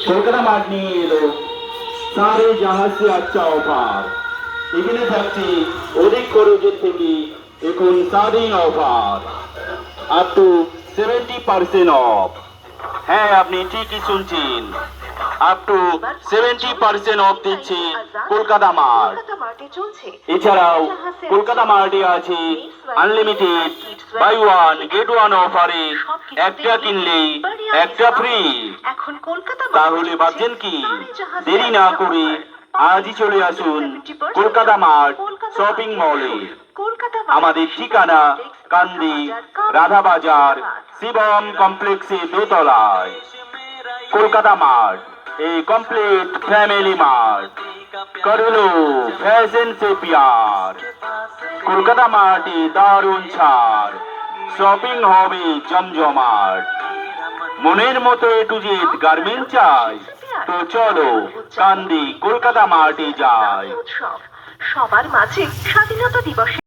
Kolkata mart নিয়ে এলো সারে জাহাঁ সে আচ্ছা অফার। এখানে থাকছে অধিক খরচের থেকে এখন স্বাধীন অফার, আপ টু 70% অফ। হ্যাঁ, আপনি ঠিকই শুনছেন, আপ টু 70% অফ দিচ্ছে কলকাতা মার্ট। এছাড়াও কলকাতা মার্টে আছে unlimited buy one get one অফারে একটা কিনলেই একটা ফ্রি। তাহলে ভাবছেন কি, দেরি না করে আজই চলে আসুন কলকাতা মার্ট শপিং মলে। আমাদের ঠিকানা কান্দি রাধাবাজার শিবম কমপ্লেক্সের দোতলায়। কলকাতা মার্ট এই কমপ্লিট ফ্যামিলি মার্ট, করলো ফ্যাশন से प्यार। কলকাতা মার্টে দারুণ ছাড়, শপিং হবে জমজমাট। মনের মতো এ টু জেড গার্মেন্ট চাই, তো চলো কান্দি কলকাতা মার্টে যাই। সবার মাঝে স্বাধীনতা দিবসে